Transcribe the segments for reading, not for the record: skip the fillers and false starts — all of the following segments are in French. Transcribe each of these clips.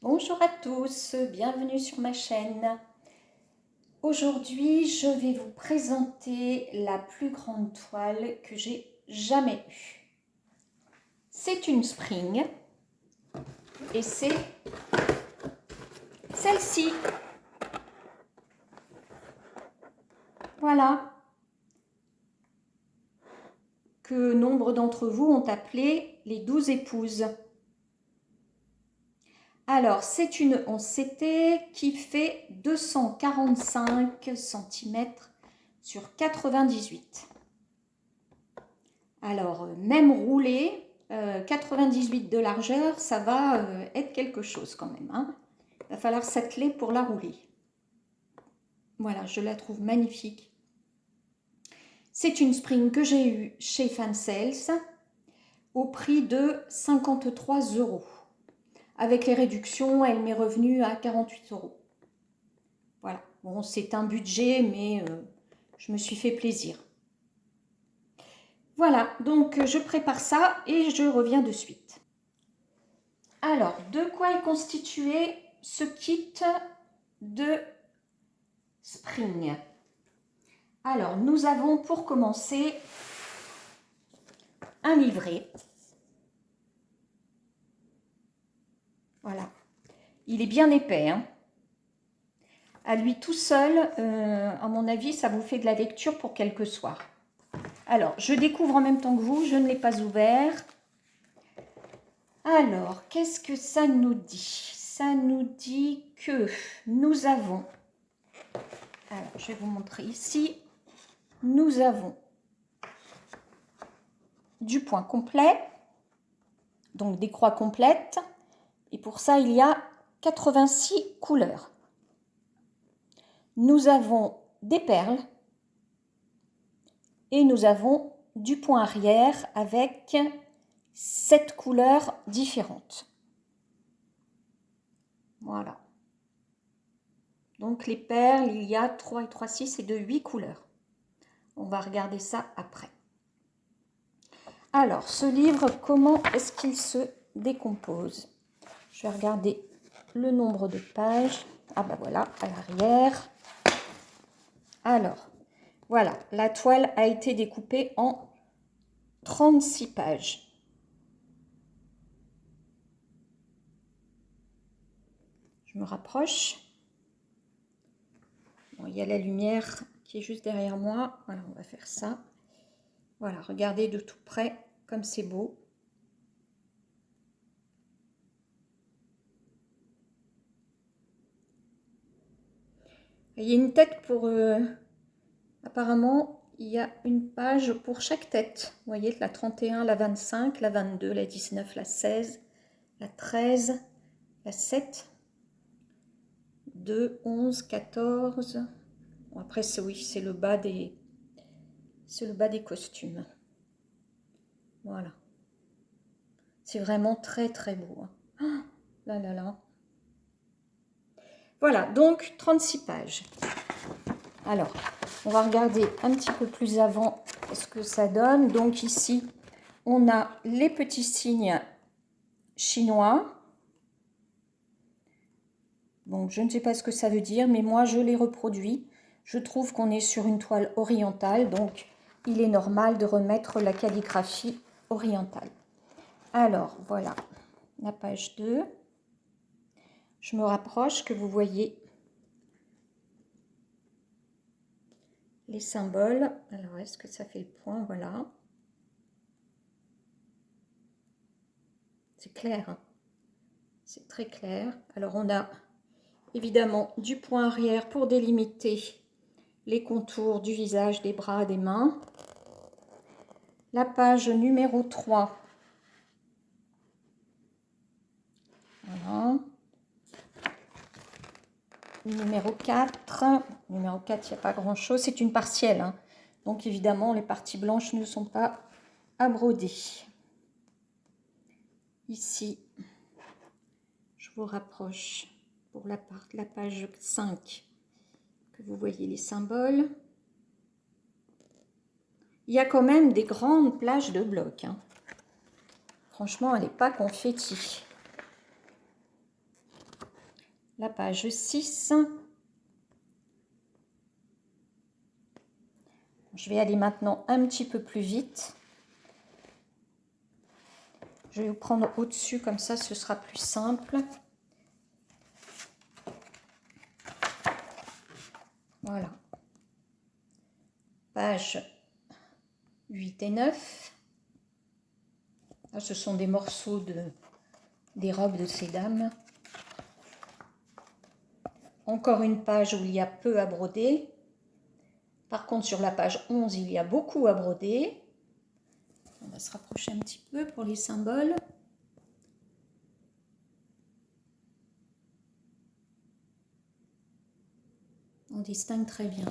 Bonjour à tous, bienvenue sur ma chaîne. Aujourd'hui, je vais vous présenter la plus grande toile que j'ai jamais eue. C'est une spring et c'est celle-ci. Voilà, que nombre d'entre vous ont appelé les 12 épouses. Alors, c'est une 11CT qui fait 245 cm sur 98. Alors, même roulé, 98 de largeur, ça va être quelque chose quand même. Hein. Il va falloir s'atteler pour la rouler. Voilà, je la trouve magnifique. C'est une spring que j'ai eue chez Fansales au prix de 53 €. Avec les réductions, elle m'est revenue à 48 €. Voilà, bon, c'est un budget, mais je me suis fait plaisir. Voilà, donc je prépare ça et je reviens de suite. Alors, de quoi est constitué ce kit de spring? Alors, nous avons pour commencer un livret. Voilà, il est bien épais. Hein. À lui tout seul, à mon avis, ça vous fait de la lecture pour quelques soirs. Alors, je découvre en même temps que vous, je ne l'ai pas ouvert. Alors, qu'est-ce que ça nous dit? Ça nous dit que nous avons, alors je vais vous montrer ici, nous avons du point complet, donc des croix complètes, et pour ça il y a 86 couleurs. Nous avons des perles et nous avons du point arrière avec 7 couleurs différentes. Voilà. Donc les perles, il y a 3 et 3, 6 et de 8 couleurs. On va regarder ça après. Alors, ce livre, comment est-ce qu'il se décompose? Je vais regarder le nombre de pages. Ah ben voilà, à l'arrière. Alors, voilà, la toile a été découpée en 36 pages. Je me rapproche. Bon, il y a la lumière qui est juste derrière moi. Voilà, on va faire ça. Voilà, regardez de tout près comme c'est beau. Il y a une tête pour... apparemment, il y a une page pour chaque tête. Vous voyez, la 31, la 25, la 22, la 19, la 16, la 13, la 7, 2, 11, 14. Bon, après, oui, c'est le bas des costumes. Voilà. C'est vraiment très, très beau. Hein. Oh, là, là, là. Voilà, donc 36 pages. Alors, on va regarder un petit peu plus avant ce que ça donne. Donc ici, on a les petits signes chinois. Donc, je ne sais pas ce que ça veut dire, mais moi, je les reproduis. Je trouve qu'on est sur une toile orientale, donc il est normal de remettre la calligraphie orientale. Alors, voilà, la page 2. Je me rapproche, que vous voyez les symboles. Alors, est-ce que ça fait le point? Voilà. C'est clair, hein? C'est très clair. Alors, on a évidemment du point arrière pour délimiter les contours du visage, des bras, des mains. La page numéro 3. Voilà. Numéro 4. Numéro 4, il n'y a pas grand-chose. C'est une partielle. Hein. Donc, évidemment, les parties blanches ne sont pas à broder. Ici, je vous rapproche pour la page 5, que vous voyez les symboles. Il y a quand même des grandes plages de blocs. Hein. Franchement, elle n'est pas confetti. la page 6. Je vais aller maintenant un petit peu plus vite. Je vais vous prendre au-dessus, comme ça ce sera plus simple. Voilà. Pages 8 et 9. Là, ce sont des morceaux des robes de ces dames. Encore une page où il y a peu à broder. Par contre, sur la page 11, il y a beaucoup à broder. On va se rapprocher un petit peu pour les symboles. On distingue très bien.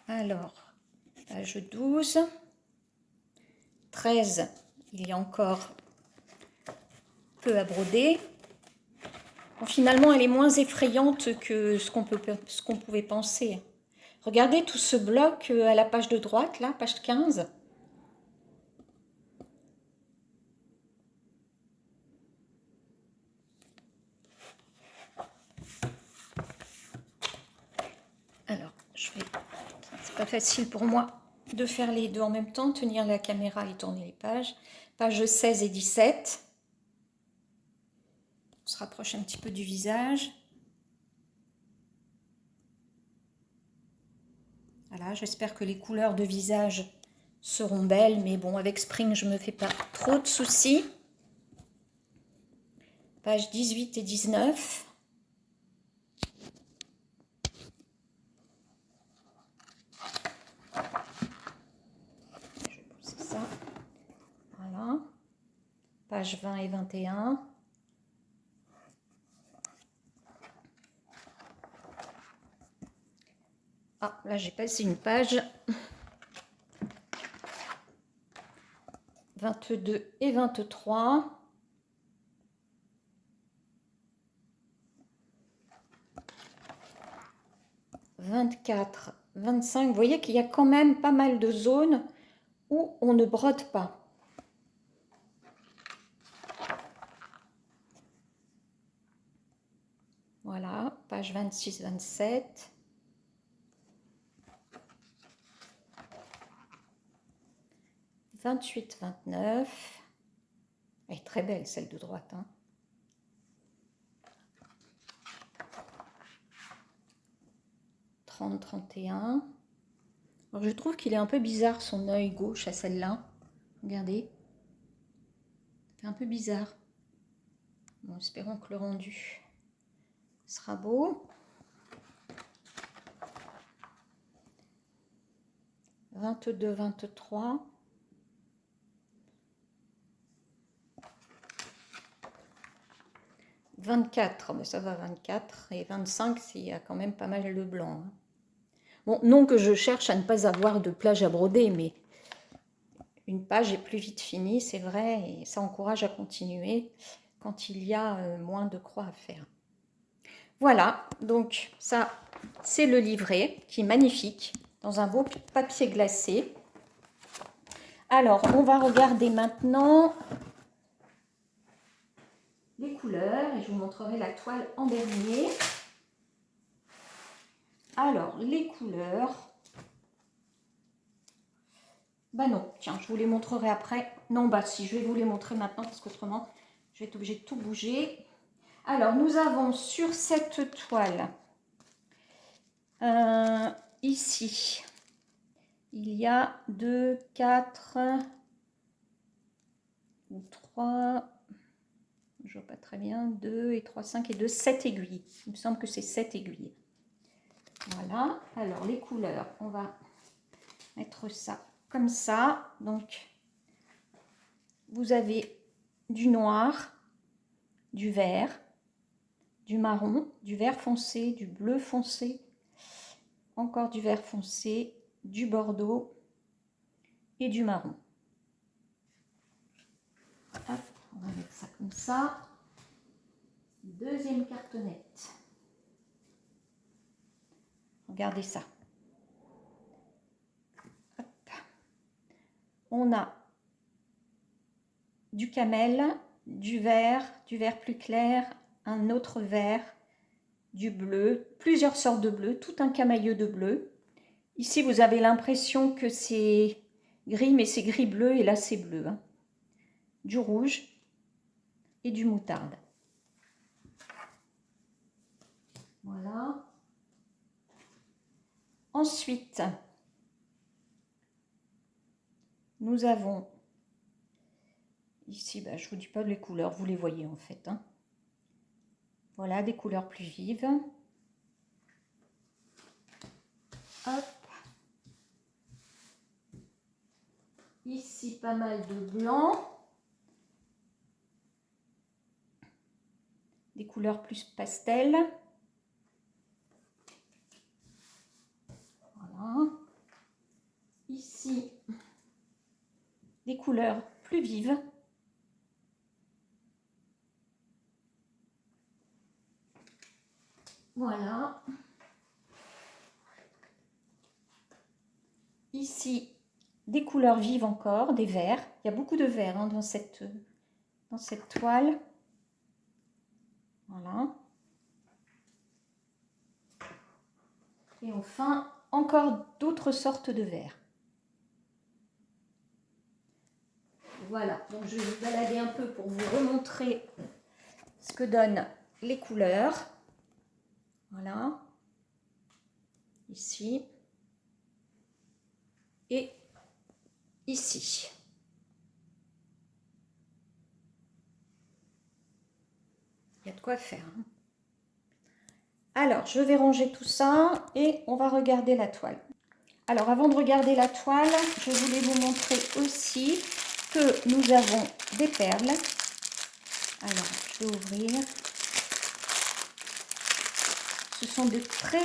Alors, page 12. 13, il y a encore peu à broder. Bon, finalement, elle est moins effrayante que ce qu'on pouvait penser. Regardez tout ce bloc à la page de droite, là, page 15. Alors, c'est pas facile pour moi de faire les deux en même temps, tenir la caméra et tourner les pages. Pages 16 et 17. On se rapproche un petit peu du visage. Voilà, j'espère que les couleurs de visage seront belles, mais bon, avec Spring, je ne me fais pas trop de soucis. Pages 18 et 19. Je vais pousser ça. Voilà. Pages 20 et 21. Ah, là, j'ai passé une page. 22 et 23. « 24, 25. Vous voyez qu'il y a quand même pas mal de zones où on ne brode pas. Voilà, page 26, 27. « 28, 29. Elle est très belle, celle de droite. Hein. 30, 31. Alors, je trouve qu'il est un peu bizarre son œil gauche à celle-là. Regardez. C'est un peu bizarre. Bon, espérons que le rendu sera beau. 22, 23. 24, mais ça va 24. Et 25, il y a quand même pas mal de blanc. Hein. Bon, non que je cherche à ne pas avoir de plage à broder, mais une page est plus vite finie, c'est vrai, et ça encourage à continuer quand il y a moins de croix à faire. Voilà, donc ça, c'est le livret qui est magnifique, dans un beau papier glacé. Alors, on va regarder maintenant les couleurs, et je vous montrerai la toile en dernier. Alors, les couleurs... Bah non, tiens, je vous les montrerai après. Non, bah si, je vais vous les montrer maintenant, parce qu'autrement, je vais être obligée de tout bouger. Alors, nous avons sur cette toile, ici, il y a 2, 4, ou 3, je vois pas très bien, 2 et 3, 5 et 2, 7 aiguilles. Il me semble que c'est 7 aiguilles. Voilà, alors les couleurs, on va mettre ça comme ça. Donc, vous avez du noir, du vert, du marron, du vert foncé, du bleu foncé, encore du vert foncé, du bordeaux et du marron. Hop, on va mettre ça comme ça. Deuxième cartonnette. Regardez ça. Hop. On a du camel, du vert plus clair, un autre vert, du bleu, plusieurs sortes de bleu, tout un camailleux de bleu. Ici, vous avez l'impression que c'est gris, mais c'est gris-bleu, et là, c'est bleu. Hein. Du rouge et du moutarde. Voilà. Ensuite, nous avons ici, je ne vous dis pas les couleurs, vous les voyez en fait. Hein. Voilà, des couleurs plus vives. Hop. Ici, pas mal de blanc. Des couleurs plus pastel. Voilà. Ici, des couleurs plus vives. Voilà. Ici, des couleurs vives encore, des verts. Il y a beaucoup de verts hein, dans cette toile. Voilà. Et enfin, encore d'autres sortes de verts. Voilà, donc je vais vous balader un peu pour vous remontrer ce que donnent les couleurs. Voilà. Ici. Et ici. Il y a de quoi faire. Hein. Alors, je vais ranger tout ça et on va regarder la toile. Alors, avant de regarder la toile, je voulais vous montrer aussi que nous avons des perles. Alors, je vais ouvrir. Ce sont de très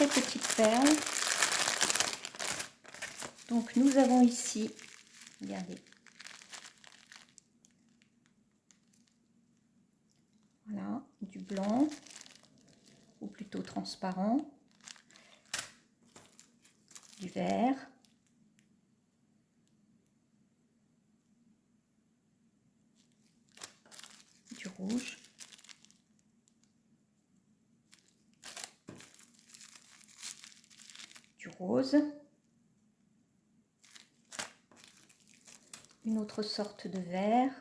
petites perles. Donc, nous avons ici, regardez. Voilà, du blanc, ou plutôt transparent, du vert, du rouge, du rose, une autre sorte de vert.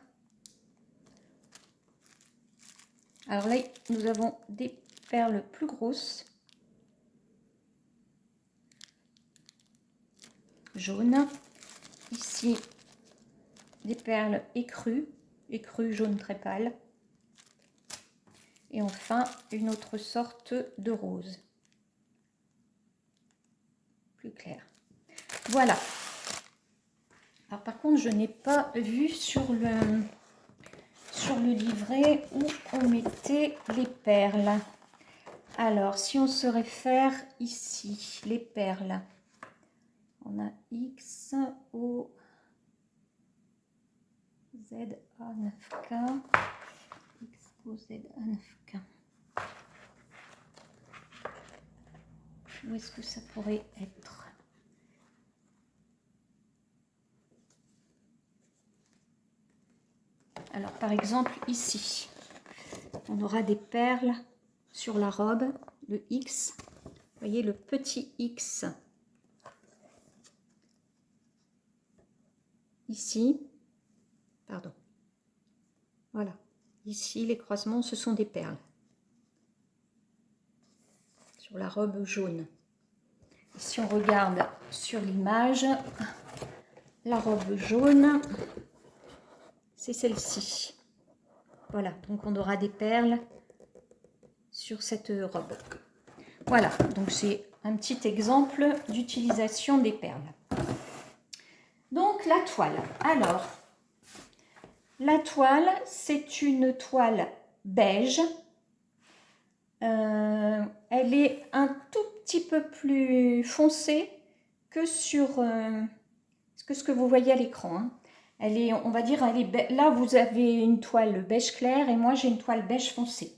Alors là, nous avons des perles plus grosses, jaunes. Ici, des perles écrues jaune très pâle. Et enfin, une autre sorte de rose, plus clair. Voilà. Alors par contre, je n'ai pas vu sur le livret où on mettait les perles. Alors, si on se réfère ici, les perles, on a X, O, Z, A, 9K, X, O, Z, A, 9K. Où est-ce que ça pourrait être? Alors, par exemple, ici, on aura des perles sur la robe, le X. Vous voyez le petit X ici. Pardon. Voilà. Ici, les croisements, ce sont des perles. Sur la robe jaune. Et si on regarde sur l'image, la robe jaune, c'est celle-ci. Voilà, donc on aura des perles sur cette robe. Voilà, donc c'est un petit exemple d'utilisation des perles. Donc la toile. Alors, la toile, c'est une toile beige. Elle est un tout petit peu plus foncée que sur ce que vous voyez à l'écran. Hein. Elle est, on va dire, là vous avez une toile beige clair et moi j'ai une toile beige foncée.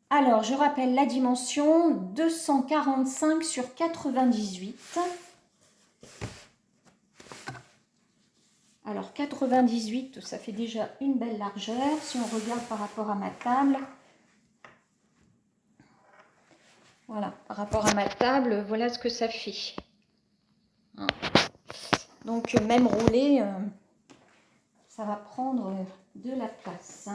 Alors, je rappelle la dimension 245 sur 98. Alors 98, ça fait déjà une belle largeur. Si on regarde par rapport à ma table, voilà, par rapport à ma table, voilà ce que ça fait. Donc même roulé, ça va prendre de la place.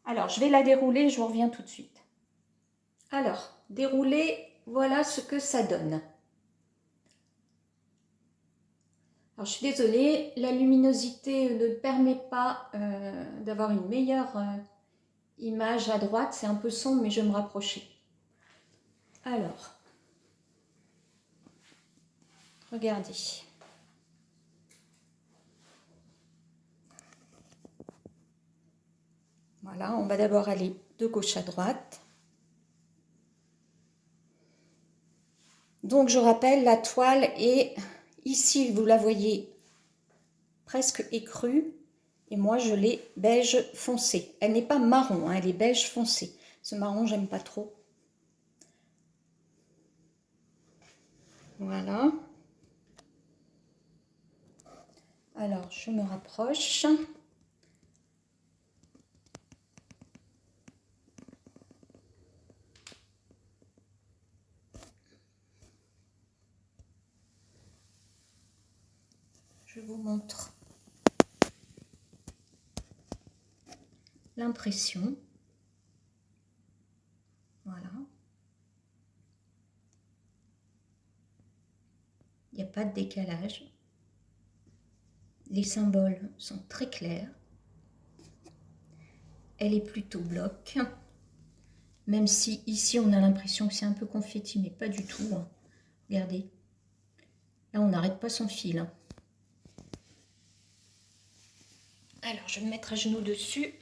Alors je vais la dérouler, je vous reviens tout de suite. Alors, dérouler, voilà ce que ça donne. Alors je suis désolée, la luminosité ne permet pas d'avoir une meilleure image à droite, c'est un peu sombre mais je vais me rapprocher. Alors, regardez. Voilà, on va d'abord aller de gauche à droite. Donc je rappelle, la toile est ici, vous la voyez presque écrue. Et moi, je l'ai beige foncé. Elle n'est pas marron, hein, elle est beige foncé. Ce marron, j'aime pas trop. Voilà. Alors, je me rapproche. Je vous montre l'impression. Voilà. Il n'y a pas de décalage. Les symboles sont très clairs. Elle est plutôt bloc. Même si ici on a l'impression que c'est un peu confetti, mais pas du tout. Regardez. Là on n'arrête pas son fil. Alors je vais me mettre à genoux dessus.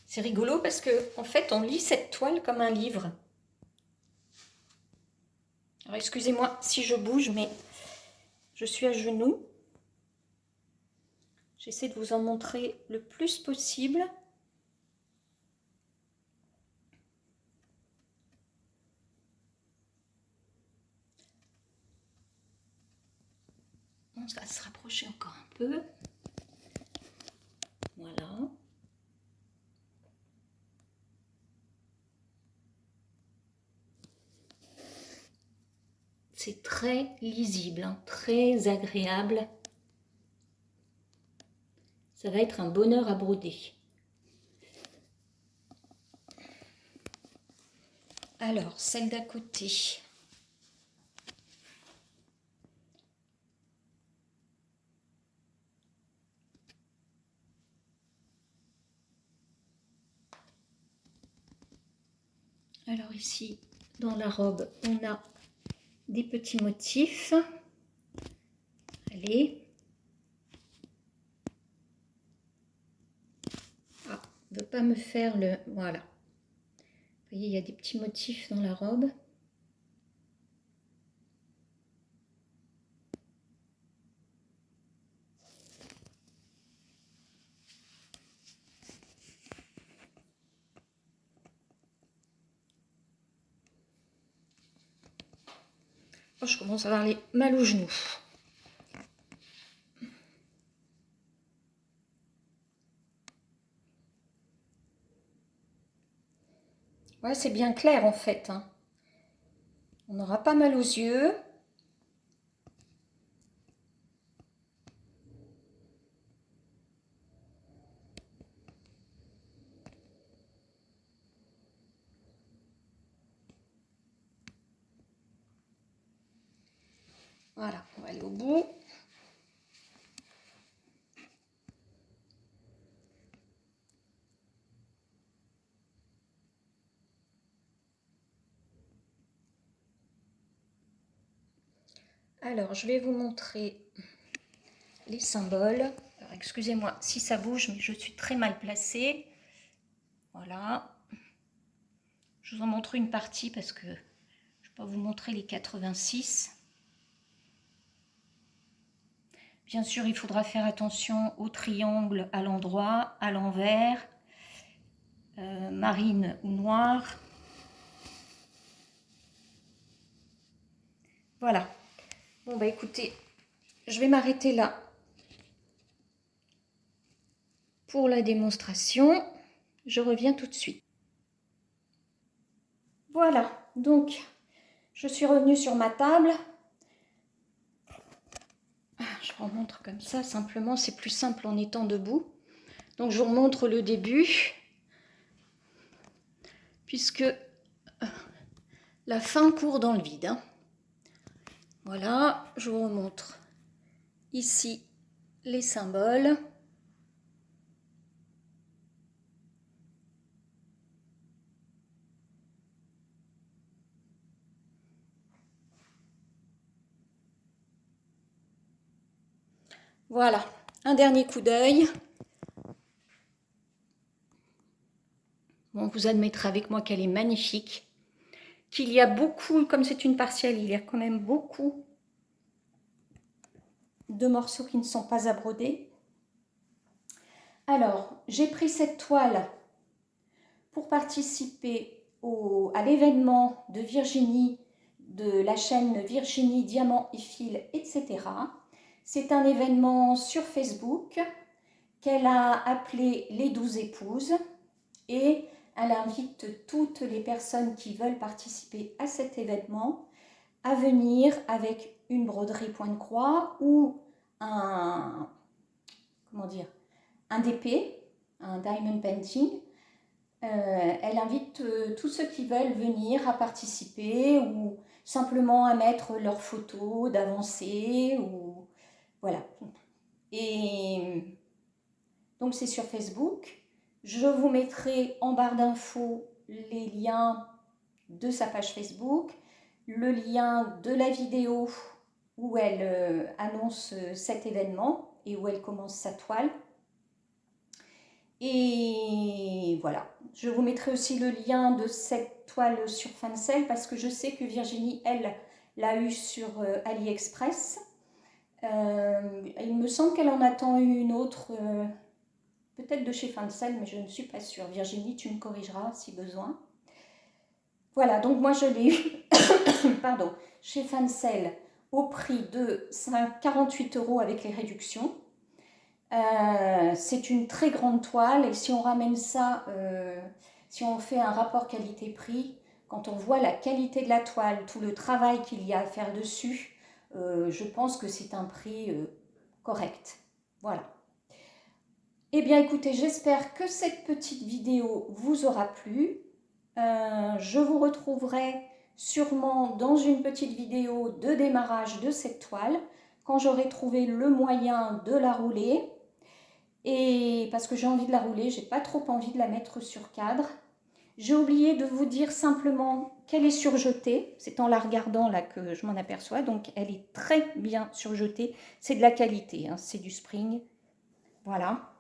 C'est rigolo parce que en fait on lit cette toile comme un livre. Alors excusez-moi si je bouge, mais je suis à genoux. J'essaie de vous en montrer le plus possible. On va se rapprocher encore un peu. Voilà. C'est très lisible, hein, très agréable. Ça va être un bonheur à broder. Alors, celle d'à côté. Alors ici, dans la robe, on a des petits motifs. Allez. Ah, ne veut pas me faire le... Voilà. Vous voyez, il y a des petits motifs dans la robe. Oh, je commence à avoir les mal aux genoux. Ouais, c'est bien clair en fait. Hein. On aura pas mal aux yeux. Voilà, on va aller au bout. Alors, je vais vous montrer les symboles. Excusez-moi si ça bouge, mais je suis très mal placée. Voilà. Je vous en montre une partie parce que je ne vais pas vous montrer les 86. Bien sûr, il faudra faire attention au triangle à l'endroit, à l'envers, marine ou noire. Voilà. Bon, bah écoutez, je vais m'arrêter là pour la démonstration. Je reviens tout de suite. Voilà, donc je suis revenue sur ma table. Je vous remontre comme ça, simplement, c'est plus simple en étant debout. Donc je vous remontre le début, puisque la fin court dans le vide. Hein. Voilà, je vous remontre ici les symboles. Voilà, un dernier coup d'œil. Bon, vous admettrez avec moi qu'elle est magnifique, qu'il y a beaucoup, comme c'est une partielle, il y a quand même beaucoup de morceaux qui ne sont pas à broder. Alors, j'ai pris cette toile pour participer à l'événement de Virginie, de la chaîne Virginie Diamant et Fil, etc. C'est un événement sur Facebook qu'elle a appelé les 12 épouses et elle invite toutes les personnes qui veulent participer à cet événement à venir avec une broderie point de croix ou un DP, un diamond painting. Elle invite tous ceux qui veulent venir à participer ou simplement à mettre leurs photos d'avancée ou voilà. Et donc c'est sur Facebook. Je vous mettrai en barre d'infos les liens de sa page Facebook, le lien de la vidéo où elle annonce cet événement et où elle commence sa toile. Et voilà, je vous mettrai aussi le lien de cette toile sur Fancel parce que je sais que Virginie, elle, l'a eu sur AliExpress. Il me semble qu'elle en attend une autre, peut-être de chez Fancel, mais je ne suis pas sûre. Virginie, tu me corrigeras si besoin. Voilà, donc moi je l'ai eu pardon, chez Fancel au prix de 48 € avec les réductions. C'est une très grande toile et si on ramène ça, si on fait un rapport qualité-prix, quand on voit la qualité de la toile, tout le travail qu'il y a à faire dessus, je pense que c'est un prix correct. Voilà. Eh bien écoutez, j'espère que cette petite vidéo vous aura plu. Je vous retrouverai sûrement dans une petite vidéo de démarrage de cette toile quand j'aurai trouvé le moyen de la rouler. Et parce que j'ai envie de la rouler, j'ai pas trop envie de la mettre sur cadre. J'ai oublié de vous dire simplement qu'elle est surjetée. C'est en la regardant là que je m'en aperçois. Donc elle est très bien surjetée. C'est de la qualité, hein, c'est du spring. Voilà.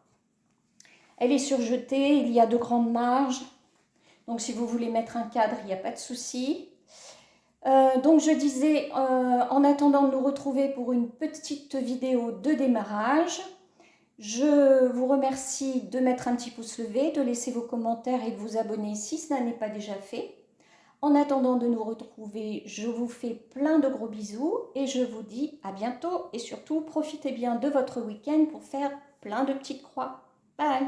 Elle est surjetée, il y a de grandes marges. Donc si vous voulez mettre un cadre, il n'y a pas de souci. Donc je disais, en attendant de nous retrouver pour une petite vidéo de démarrage, je vous remercie de mettre un petit pouce levé, de laisser vos commentaires et de vous abonner si cela n'est pas déjà fait. En attendant de nous retrouver, je vous fais plein de gros bisous et je vous dis à bientôt et surtout profitez bien de votre week-end pour faire plein de petites croix. Bye!